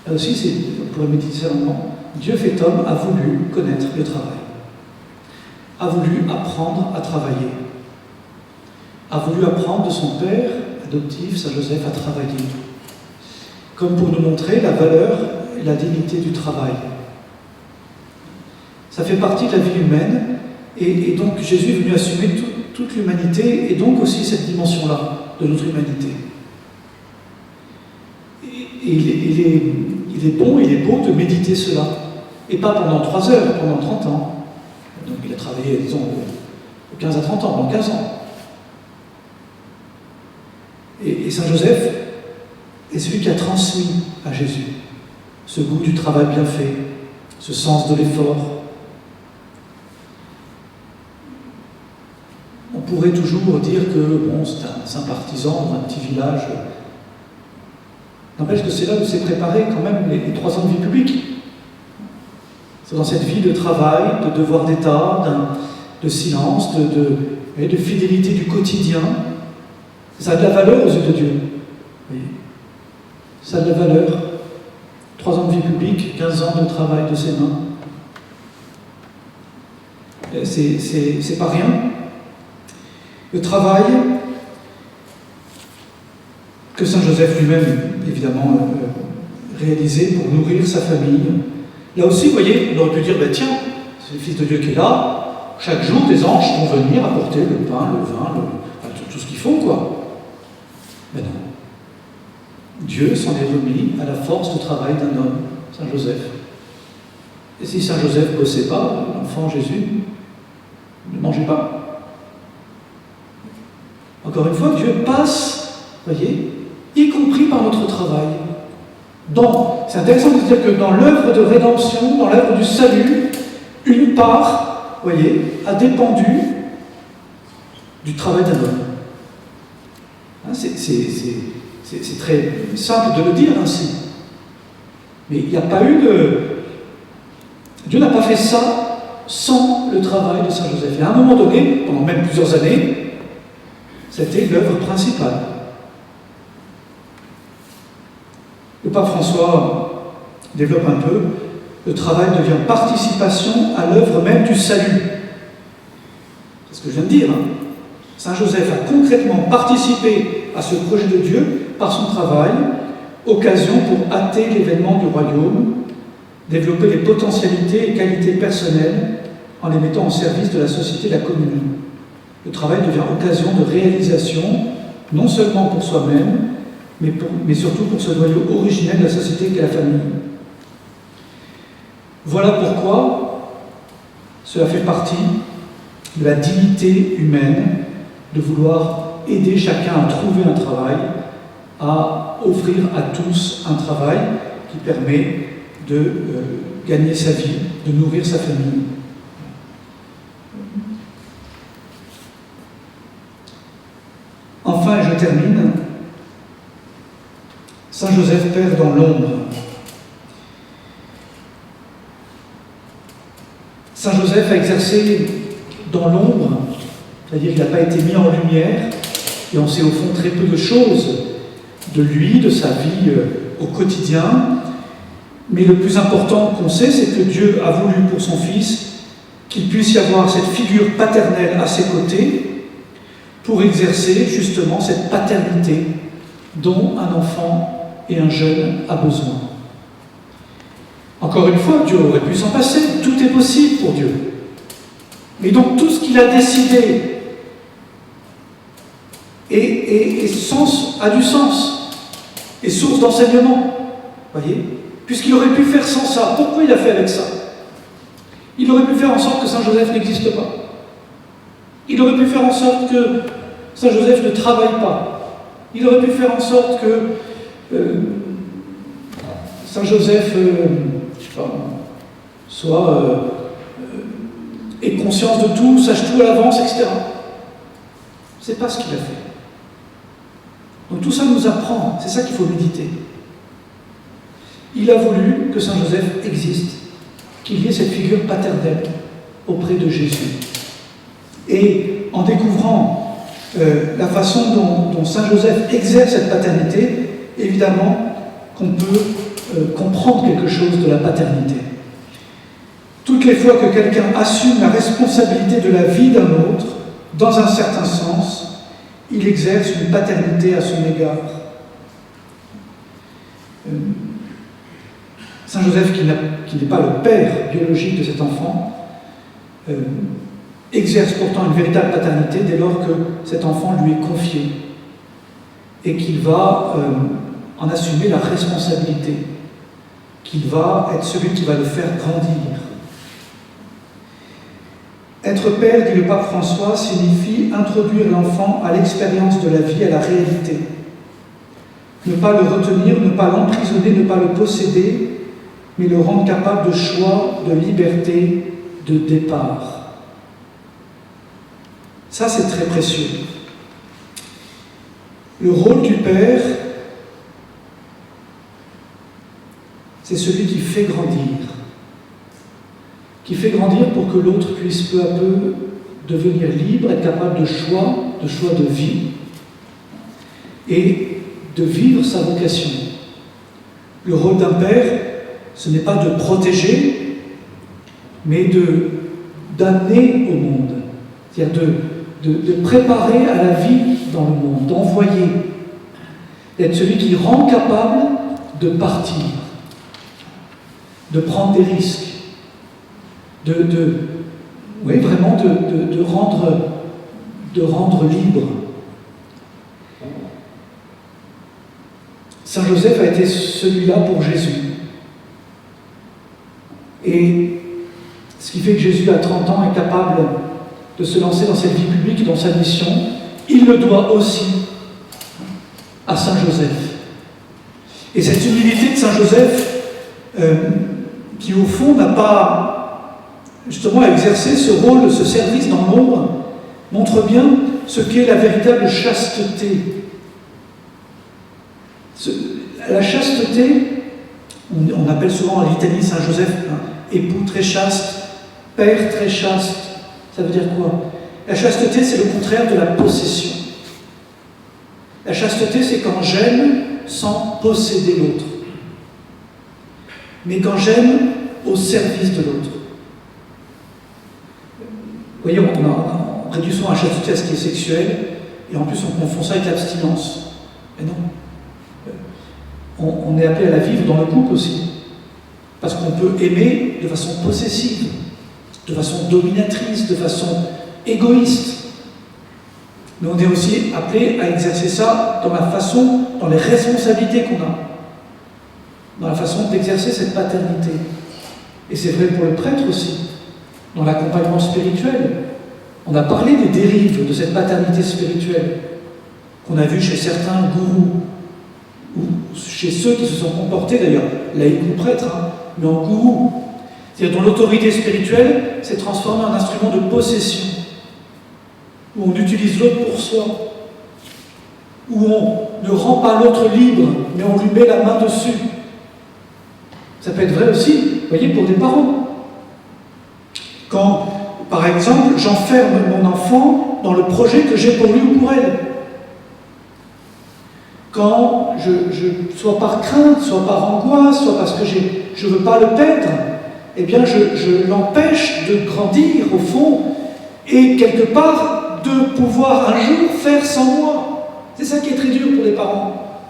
Là aussi, on pourrait méditer ça longuement. Dieu fait homme a voulu connaître le travail, a voulu apprendre à travailler, a voulu apprendre de son père adoptif, Saint Joseph, à travailler, comme pour nous montrer la valeur et la dignité du travail. Ça fait partie de la vie humaine, et donc Jésus est venu assumer toute l'humanité, et donc aussi cette dimension-là de notre humanité. Et il est bon, il est beau de méditer cela. Et pas pendant 3 heures, pendant 30 ans. Donc il a travaillé, disons, de 15 à 30 ans, pendant 15 ans. Et Saint Joseph est celui qui a transmis à Jésus ce goût du travail bien fait, ce sens de l'effort. On pourrait toujours dire que bon, c'est un saint partisan dans un petit village. N'empêche que c'est là où s'est préparé quand même les 3 ans de vie publique. C'est dans cette vie de travail, de devoir d'État, de silence, de fidélité du quotidien. Ça a de la valeur aux yeux de Dieu. Oui. Ça a de la valeur. 3 ans de vie publique, 15 ans de travail de ses mains. C'est pas rien. Le travail que Saint Joseph lui-même, évidemment, réalisait pour nourrir sa famille. Là aussi, vous voyez, on aurait pu dire, ben tiens, c'est le Fils de Dieu qui est là, chaque jour des anges vont venir apporter le pain, le vin, tout ce qu'il faut, quoi. Mais non. Dieu s'en est remis à la force de travail d'un homme, Saint Joseph. Et si Saint Joseph ne bossait pas, l'enfant Jésus ne mangeait pas. Encore une fois, Dieu passe, voyez, y compris par notre travail. C'est intéressant de se dire que dans l'œuvre de rédemption, dans l'œuvre du salut, une part, voyez, a dépendu du travail d'un homme. C'est très simple de le dire ainsi. Mais il n'y a pas eu de... Dieu n'a pas fait ça sans le travail de Saint Joseph. Et à un moment donné, pendant même plusieurs années, c'était l'œuvre principale. Le pape François développe un peu, le travail devient participation à l'œuvre même du salut. C'est ce que je viens de dire. Saint Joseph a concrètement participé à ce projet de Dieu par son travail, occasion pour hâter l'événement du royaume, développer les potentialités et qualités personnelles en les mettant au service de la société de la communion. Le travail devient occasion de réalisation, non seulement pour soi-même, mais surtout pour ce noyau originel de la société qu'est la famille. Voilà pourquoi cela fait partie de la dignité humaine de vouloir aider chacun à trouver un travail, à offrir à tous un travail qui permet de gagner sa vie, de nourrir sa famille. Enfin, et je termine, Saint Joseph, Père dans l'ombre. Saint Joseph a exercé dans l'ombre, c'est-à-dire qu'il n'a pas été mis en lumière, et on sait au fond très peu de choses de lui, de sa vie au quotidien. Mais le plus important qu'on sait, c'est que Dieu a voulu pour son Fils qu'il puisse y avoir cette figure paternelle à ses côtés pour exercer justement cette paternité dont un enfant et un jeune a besoin. Encore une fois, Dieu aurait pu s'en passer, tout est possible pour Dieu. Mais donc tout ce qu'il a décidé a du sens, est source d'enseignement. Voyez ? Puisqu'il aurait pu faire sans ça, pourquoi il a fait avec ça? Il aurait pu faire en sorte que Saint Joseph n'existe pas. Il aurait pu faire en sorte que Saint Joseph ne travaille pas. Il aurait pu faire en sorte que Saint Joseph ait conscience de tout, sache tout à l'avance, etc. C'est pas ce qu'il a fait. Donc tout ça nous apprend, c'est ça qu'il faut méditer. Il a voulu que Saint Joseph existe, qu'il y ait cette figure paternelle auprès de Jésus. Et en découvrant la façon dont Saint Joseph exerce cette paternité, évidemment qu'on peut comprendre quelque chose de la paternité. Toutes les fois que quelqu'un assume la responsabilité de la vie d'un autre, dans un certain sens, il exerce une paternité à son égard. Saint Joseph, qui n'est pas le père biologique de cet enfant, exerce pourtant une véritable paternité dès lors que cet enfant lui est confié et qu'il va en assumer la responsabilité, qu'il va être celui qui va le faire grandir. Être père, dit le pape François, signifie introduire l'enfant à l'expérience de la vie, à la réalité. Ne pas le retenir, ne pas l'emprisonner, ne pas le posséder, mais le rendre capable de choix, de liberté, de départ. Ça, c'est très précieux. Le rôle du père, c'est celui qui fait grandir. Qui fait grandir pour que l'autre puisse peu à peu devenir libre, être capable de choix de vie, et de vivre sa vocation. Le rôle d'un père, ce n'est pas de protéger, mais d'amener au monde, c'est-à-dire de préparer à la vie dans le monde, d'envoyer, d'être celui qui rend capable de partir, de prendre des risques, vraiment de rendre libre. Saint Joseph a été celui-là pour Jésus. Et ce qui fait que Jésus, à 30 ans, est capable de se lancer dans cette vie publique, dans sa mission, il le doit aussi à Saint Joseph. Et cette humilité de Saint Joseph, qui au fond n'a pas justement exercé ce rôle, ce service dans l'ombre, montre bien ce qu'est la véritable chasteté. La chasteté, on appelle souvent en litanie Saint Joseph époux très chaste, père très chaste. Ça veut dire quoi? La chasteté, c'est le contraire de la possession. La chasteté, c'est quand j'aime sans posséder l'autre, mais quand j'aime au service de l'autre. Vous voyez, on réduit souvent la chasteté à ce qui est sexuel, et en plus on confond ça avec l'abstinence. Mais non. On est appelé à la vivre dans le couple aussi. Parce qu'on peut aimer de façon possessive, de façon dominatrice, de façon égoïste. Mais on est aussi appelé à exercer ça dans la façon, dans les responsabilités qu'on a, dans la façon d'exercer cette paternité. Et c'est vrai pour le prêtre aussi, dans l'accompagnement spirituel. On a parlé des dérives de cette paternité spirituelle qu'on a vu chez certains gourous, ou chez ceux qui se sont comportés d'ailleurs, laïcs ou prêtres, mais en gourou. C'est-à-dire dont l'autorité spirituelle s'est transformée en instrument de possession, où on utilise l'autre pour soi, où on ne rend pas l'autre libre, mais on lui met la main dessus. Ça peut être vrai aussi, vous voyez, pour des parents. Quand, par exemple, j'enferme mon enfant dans le projet que j'ai pour lui ou pour elle. Quand, soit par crainte, soit par angoisse, soit parce que je ne veux pas le perdre, eh bien je l'empêche de grandir au fond et quelque part de pouvoir un jour faire sans moi. C'est ça qui est très dur pour les parents.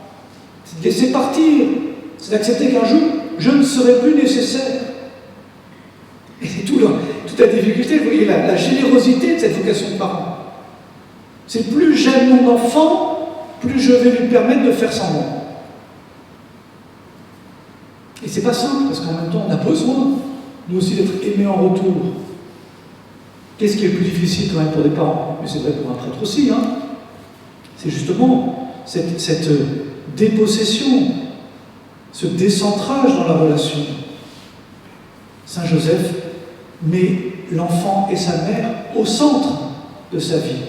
C'est de laisser partir, c'est d'accepter qu'un jour, je ne serai plus nécessaire. Et c'est toute la difficulté, vous voyez, la générosité de cette vocation de parent. C'est plus j'aime mon enfant, plus je vais lui permettre de faire sans moi. Et c'est pas simple, parce qu'en même temps, on a besoin, nous aussi, d'être aimés en retour. Qu'est-ce qui est le plus difficile quand même pour des parents? Mais c'est vrai pour un prêtre aussi, hein. C'est justement cette dépossession, ce décentrage dans la relation. Saint Joseph met l'enfant et sa mère au centre de sa vie.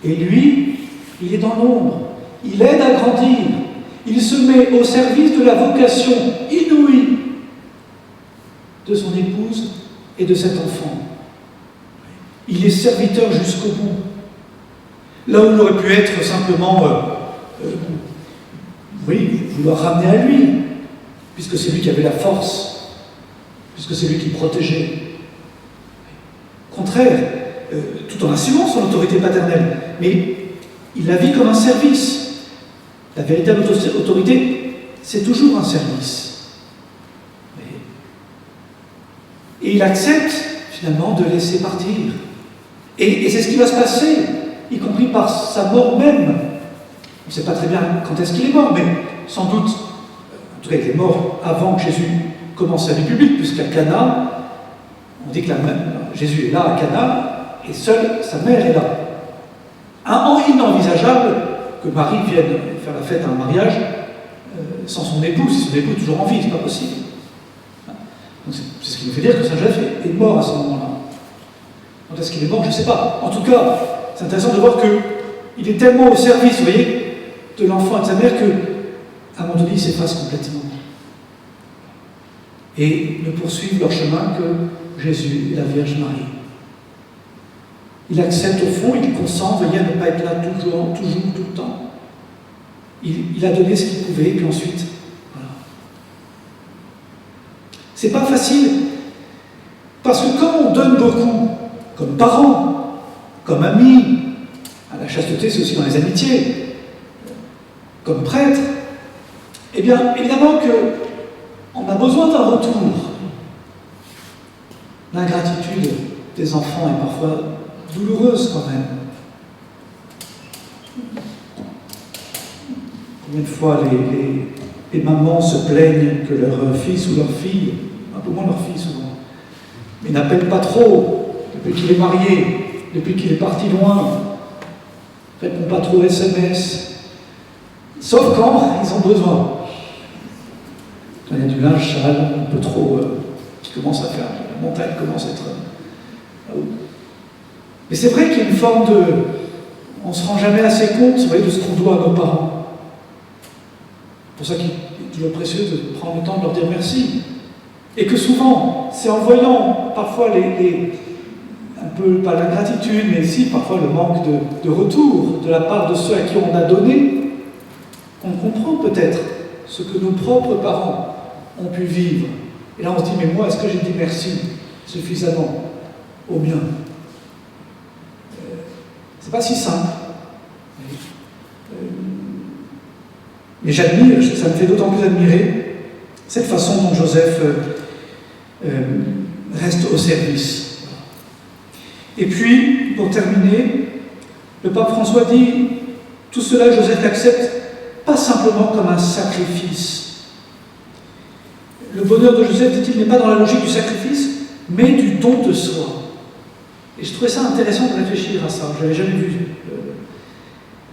Et lui, il est dans l'ombre. Il aide à grandir. Il se met au service de la vocation inouïe de son épouse et de cet enfant. Il est serviteur jusqu'au bout. Là où il aurait pu être simplement, vouloir ramener à lui, puisque c'est lui qui avait la force, puisque c'est lui qui protégeait. Au contraire, tout en assumant son autorité paternelle, mais il la vit comme un service. La véritable autorité, c'est toujours un service. Et il accepte, finalement, de laisser partir. Et c'est ce qui va se passer, y compris par sa mort même. On ne sait pas très bien quand est-ce qu'il est mort, mais sans doute, en tout cas, il est mort avant que Jésus commence sa vie publique, puisqu'à Cana, on dit que Jésus est là à Cana, et seule sa mère est là. Inenvisageable que Marie vienne faire la fête à un mariage sans son époux, si son époux est toujours en vie, c'est pas possible. Donc c'est ce qui nous fait dire que Saint Joseph est mort à ce moment-là. Quand est-ce qu'il est mort, je ne sais pas. En tout cas, c'est intéressant de voir qu'il est tellement au service, vous voyez, de l'enfant et de sa mère qu'à un moment donné, il s'efface complètement. Et ne poursuivent leur chemin que Jésus et la Vierge Marie. Il accepte au fond, il consent, voyez, à ne pas être là toujours, tout le temps. Il a donné ce qu'il pouvait, et puis ensuite, voilà. C'est pas facile, parce que quand on donne beaucoup, comme parents, comme amis, à la chasteté, c'est aussi dans les amitiés, comme prêtre, eh bien, évidemment qu'on a besoin d'un retour. L'ingratitude des enfants est parfois douloureuse quand même. Combien de fois les mamans se plaignent que leur fils ou leur fille, un peu moins leur fille souvent, mais n'appellent pas trop depuis qu'il est marié, depuis qu'il est parti loin, ne répond pas trop SMS, sauf quand ils ont besoin. Quand il y a du linge sale, un peu trop, qui commence à faire, la montagne commence à être là-haut. Mais c'est vrai qu'il y a une forme de... On ne se rend jamais assez compte, vous voyez, de ce qu'on doit à nos parents. C'est pour ça qu'il est toujours précieux de prendre le temps de leur dire merci. Et que souvent, c'est en voyant parfois un peu, pas l'ingratitude, mais aussi parfois le manque de retour de la part de ceux à qui on a donné, qu'on comprend peut-être ce que nos propres parents ont pu vivre. Et là on se dit, mais moi, est-ce que j'ai dit merci suffisamment au mien? C'est pas si simple. Mais j'admire, ça me fait d'autant plus admirer cette façon dont Joseph reste au service. Et puis, pour terminer, le pape François dit, tout cela, Joseph l'accepte pas simplement comme un sacrifice. Le bonheur de Joseph, dit-il, n'est pas dans la logique du sacrifice, mais du don de soi. Et je trouvais ça intéressant de réfléchir à ça. Je n'avais jamais vu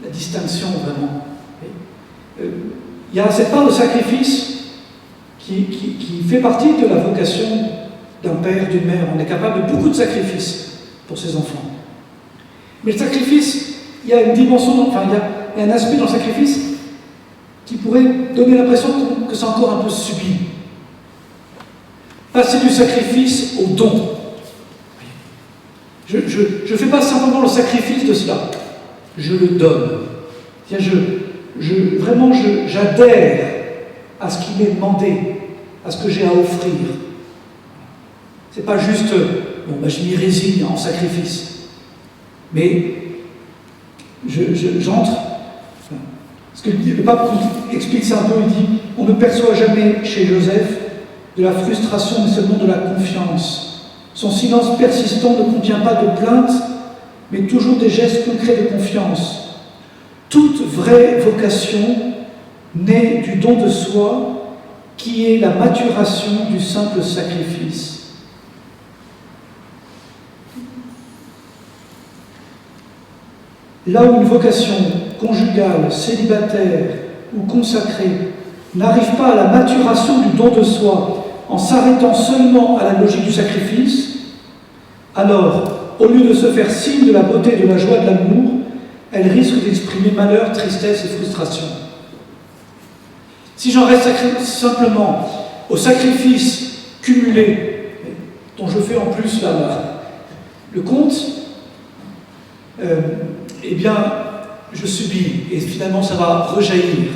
la distinction vraiment. Il y a cette part de sacrifice qui fait partie de la vocation d'un père, d'une mère. On est capable de beaucoup de sacrifices pour ses enfants. Mais le sacrifice, il y a une dimension, enfin il y a un aspect dans le sacrifice qui pourrait donner l'impression que c'est encore un peu subi. Passer du sacrifice au don. Je ne fais pas simplement le sacrifice de cela, je le donne. Vraiment, j'adhère à ce qui m'est demandé, à ce que j'ai à offrir. C'est pas juste, je m'y résigne en sacrifice, mais j'entre. Ce que le pape explique ça un peu, il dit, on ne perçoit jamais chez Joseph de la frustration, mais seulement de la confiance. Son silence persistant ne contient pas de plainte, mais toujours des gestes concrets de confiance. Toute vraie vocation naît du don de soi, qui est la maturation du simple sacrifice. Là où une vocation conjugale, célibataire ou consacrée n'arrive pas à la maturation du don de soi en s'arrêtant seulement à la logique du sacrifice, alors, au lieu de se faire signe de la beauté, de la joie, de l'amour, elle risque d'exprimer malheur, tristesse et frustration. Si j'en reste simplement au sacrifice cumulé, dont je fais en plus le compte, eh bien, je subis, et finalement ça va rejaillir.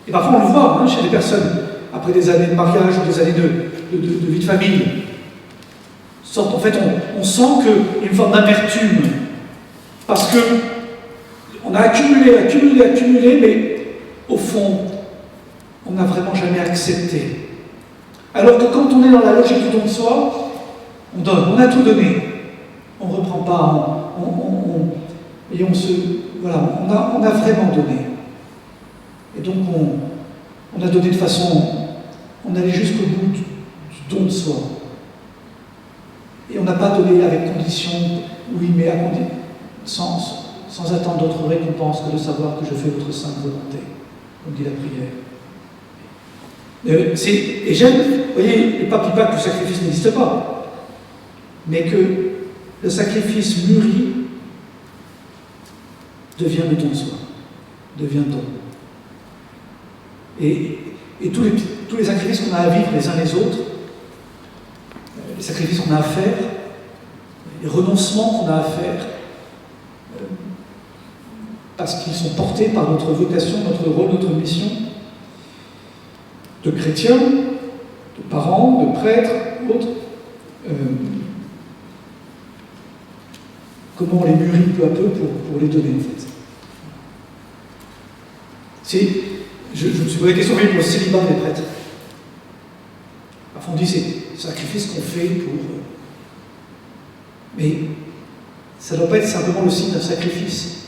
Et parfois on le voit chez des personnes, après des années de mariage ou des années de vie de famille. En fait, on sent qu'il y a une forme d'amertume, parce que on a accumulé, mais au fond, on n'a vraiment jamais accepté. Alors que quand on est dans la logique du don de soi, on donne, on a tout donné, on ne reprend pas, on a vraiment donné. Et donc on a donné de façon, on allait jusqu'au bout du don de soi. Et on n'a pas donné avec condition, oui, mais sans attendre d'autre récompense que de savoir que je fais votre sainte volonté, comme dit la prière. Et j'aime, vous voyez, le pape dit pas que le sacrifice n'existe pas, mais que le sacrifice mûri devient le don de soi, devient don. Et tous les sacrifices qu'on a à vivre les uns les autres, les sacrifices qu'on a à faire, les renoncements qu'on a à faire, parce qu'ils sont portés par notre vocation, notre rôle, notre mission, de chrétiens, de parents, de prêtres, autres, comment on les mûrit peu à peu pour les donner, en fait. Je me suis posé la question pour le célibat des prêtres. Parfois on dit c'est le sacrifice qu'on fait pour... Mais ça ne doit pas être simplement le signe d'un sacrifice.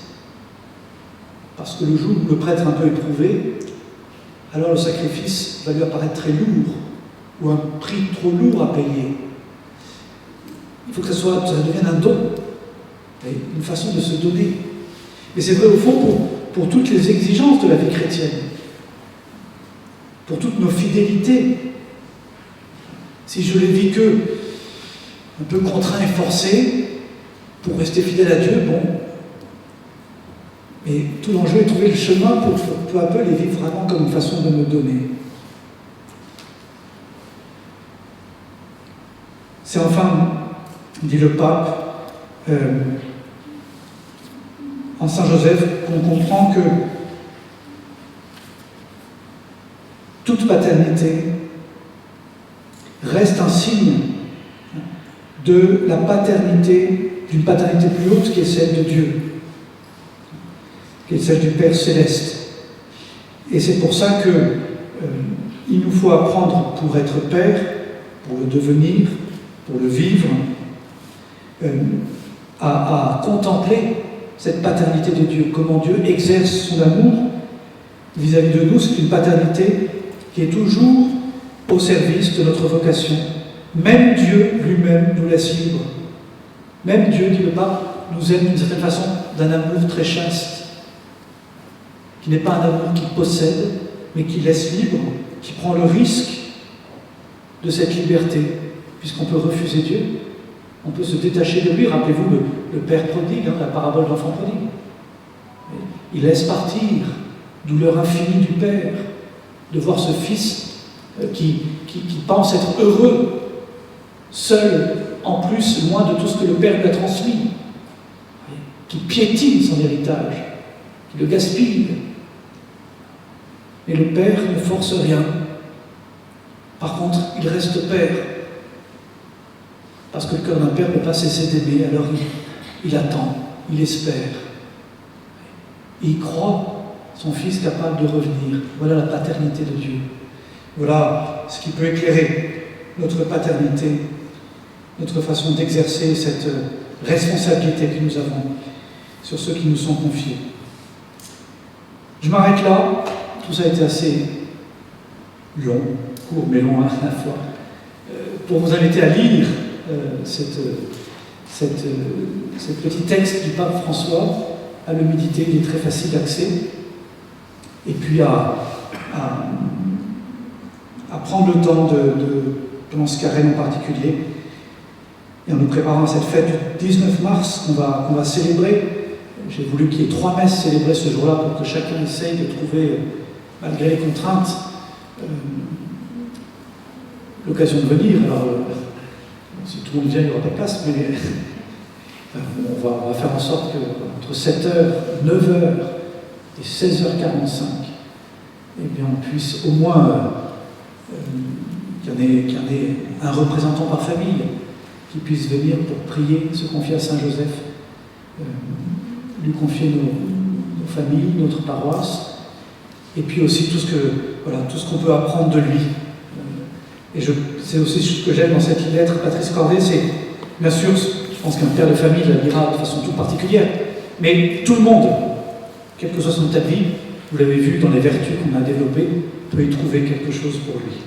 Parce que le jour où le prêtre est un peu éprouvé, alors le sacrifice va lui apparaître très lourd, ou un prix trop lourd à payer. Il faut que ça devienne un don, une façon de se donner. Mais c'est vrai au fond pour toutes les exigences de la vie chrétienne, pour toutes nos fidélités. Si je les vis que un peu contraint et forcé pour rester fidèle à Dieu, bon. Mais tout l'enjeu est de trouver le chemin pour peu à peu les vivre vraiment comme une façon de me donner. C'est enfin, dit le pape, en Saint Joseph, qu'on comprend que toute paternité reste un signe de la paternité, d'une paternité plus haute qui est celle de Dieu, qui est celle du Père Céleste. Et c'est pour ça que il nous faut apprendre pour être père, pour le devenir, pour le vivre, à contempler cette paternité de Dieu, comment Dieu exerce son amour vis-à-vis de nous. C'est une paternité qui est toujours au service de notre vocation. Même Dieu lui-même nous laisse libre. Même Dieu, dit le pape, nous aime d'une certaine façon d'un amour très chaste, qui n'est pas un amour qui possède, mais qui laisse libre, qui prend le risque de cette liberté, puisqu'on peut refuser Dieu, on peut se détacher de lui. Rappelez-vous le père prodigue, la parabole de l'enfant prodigue. Il laisse partir, douleur infinie du père, de voir ce fils qui pense être heureux, seul, en plus, loin de tout ce que le père lui a transmis, qui piétine son héritage, qui le gaspille. Et le père ne force rien. Par contre, il reste père. Parce que le cœur d'un père ne peut pas cesser d'aimer, alors il attend, il espère. Et il croit son fils capable de revenir. Voilà la paternité de Dieu. Voilà ce qui peut éclairer notre paternité, notre façon d'exercer cette responsabilité que nous avons sur ceux qui nous sont confiés. Je m'arrête là. Tout ça a été assez long, court mais long à la fois, pour vous inviter à lire ce petit texte du pape François, à le méditer, il est très facile d'accès, et puis à prendre le temps pendant ce carême en particulier, et en nous préparant à cette fête du 19 mars qu'on va célébrer. J'ai voulu qu'il y ait 3 messes célébrées ce jour-là pour que chacun essaye de trouver, malgré les contraintes, l'occasion de venir. Alors, si tout le monde vient, il n'y aura pas de place, mais on va faire en sorte qu'entre 7h, 9h et 16h45, eh bien, on puisse au moins qu'il y en ait un représentant par famille qui puisse venir pour prier, se confier à Saint Joseph, lui confier nos familles, notre paroisse, et puis aussi tout ce qu'on peut apprendre de lui. Et c'est aussi ce que j'aime dans cette lettre, Patrice Cordet, c'est, bien sûr, je pense qu'un père de famille la lira de façon toute particulière, mais tout le monde, quelle que soit son état de vie, vous l'avez vu dans les vertus qu'on a développées, peut y trouver quelque chose pour lui.